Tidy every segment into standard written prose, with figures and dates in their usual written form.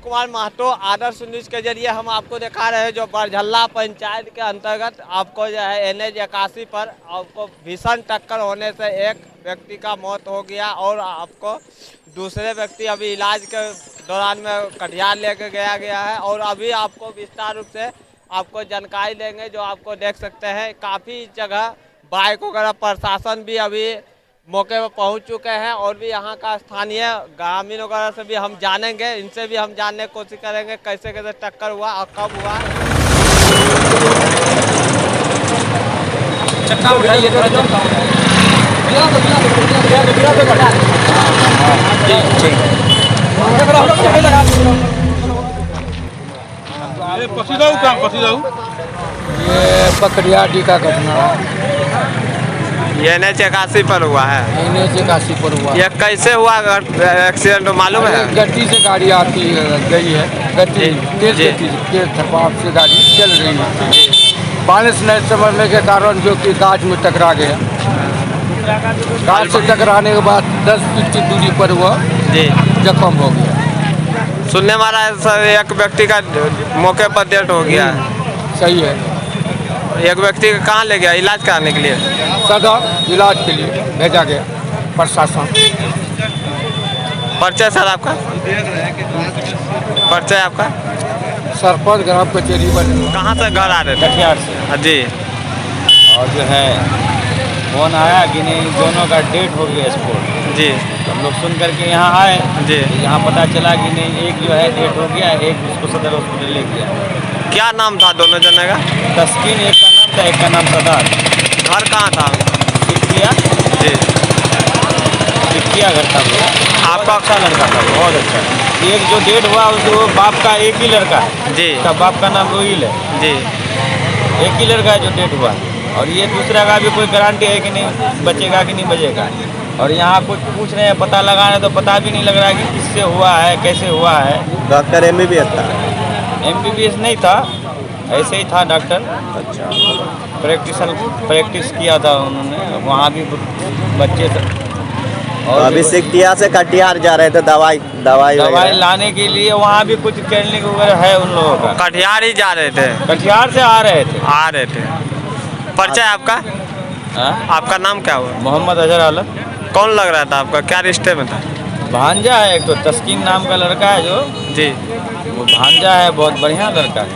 कुमार महतो, आदर्श news के जरिए हम आपको दिखा रहे हैं जो बरझल्ला पंचायत के अंतर्गत आपको जो है NH 81 पर आपको भीषण टक्कर होने से एक व्यक्ति का मौत हो गया और आपको दूसरे व्यक्ति अभी इलाज के दौरान में कटिहार लेके गया है। और अभी आपको विस्तार रूप से आपको जानकारी देंगे। जो आपको देख सकते हैं काफ़ी जगह बाइक वगैरह प्रशासन भी अभी मौके पर पहुंच चुके हैं और भी यहाँ का स्थानीय ग्रामीण वगैरह से भी हम जानेंगे, इनसे भी हम जानने की कोशिश करेंगे कैसे कैसे टक्कर हुआ और कब हुआ। ये पकड़ियाडी का घटना ये NH 81 पर हुआ है। NH 81 पर हुआ। ये कैसे हुआ एक्सीडेंट मालूम है? गति से गाड़ी आती गई है, गति तेज गति के दबाव से गाड़ी चल रही है। बारिश नहीं समझने के कारण जो कि गाछ में टकरा गया। गाछ से टकराने के बाद 10 फीट की दूरी पर वह जख्म हो गया। सुनने वाला है सर एक व्यक्ति का मौके पर डेथ हो गया। सही है। एक व्यक्ति का कहाँ ले गया इलाज कराने के लिए? सदर इलाज के लिए भेजा गया प्रशासन। परिचय सर आपका? परिचय आपका? सरपंच ग्राम कचेरी बने। कहाँ से घर आ रहे थे? कटिहार से। जी। और जो है फोन आया कि नहीं दोनों का डेट हो गया स्पोर्ट। जी। हम लोग सुन करके यहाँ आए। जी। यहाँ पता चला कि नहीं एक जो है डेट हो गया, एक उसको सदर हॉस्पिटल ले गया। क्या नाम था दोनों जने का? तस्कीन एक का नाम था, एक का नाम सदार। घर कहाँ था? सिक्किया। जी। सिक्किया घर था वो। आपका अच्छा लड़का था, बहुत अच्छा। एक जो डेट हुआ वो बाप का एक ही लड़का है। जी। उसका बाप का नाम रोहिल है। जी। एक ही लड़का है जो डेट हुआ। और ये दूसरा का भी कोई गारंटी है कि नहीं बचेगा कि नहीं बचेगा। और यहाँ कुछ पूछ रहे हैं, पता लगा रहे तो पता भी नहीं लग रहा है कि किससे हुआ है, कैसे हुआ है। डॉक्टर MBBS था? MBBS नहीं था, ऐसे ही था डॉक्टर। अच्छा। प्रैक्टिस किया था उन्होंने, वहाँ भी बच्चे थे। और अभी सिक्किया से कटिहार जा रहे थे दवाई लाने के लिए। वहाँ भी कुछ क्लिनिक वगैरह है उन लोगों का। कटिहार ही जा रहे थे? कटिहार से आ रहे थे। परिचय आपका? आपका नाम क्या हुआ? मोहम्मद अजहर आलम। कौन लग रहा था आपका? क्या रिश्ते में था? भांजा है एक तो, तस्कीन नाम का लड़का है जो। जी। वो भांजा है, बहुत बढ़िया लड़का है।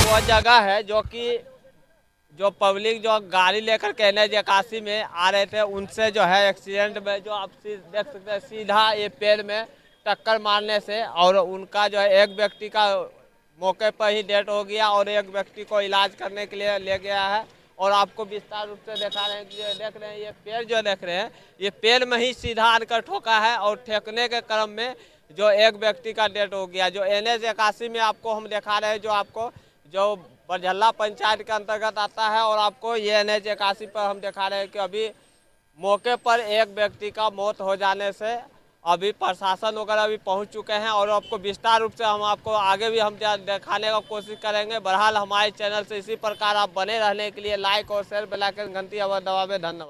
वो जगह है जो पब्लिक जो गाड़ी लेकर के NH 81 में आ रहे थे उनसे जो है एक्सीडेंट में जो आप देख सकते हैं सीधा ये पेड़ में टक्कर मारने से और उनका जो है एक व्यक्ति का मौके पर ही डेथ हो गया और एक व्यक्ति को इलाज करने के लिए ले गया है। और आपको विस्तार रूप से दिखा रहे हैं कि देख रहे हैं ये पेड़ जो देख रहे हैं ये पेड़ में ही सीधा आकर ठोका है और ठेकने के क्रम में जो एक व्यक्ति का डेथ हो गया। जो NH 81 में आपको हम दिखा रहे हैं जो बरझल्ला पंचायत के अंतर्गत आता है और आपको ये NH 81 पर हम दिखा रहे हैं कि अभी मौके पर एक व्यक्ति का मौत हो जाने से अभी प्रशासन वगैरह भी पहुंच चुके हैं और आपको विस्तार रूप से हम आपको आगे भी हम दिखाने का कोशिश करेंगे। बहरहाल हमारे चैनल से इसी प्रकार आप बने रहने के लिए लाइक और शेयर बेल आइकन घंटी दबावे। धन्यवाद।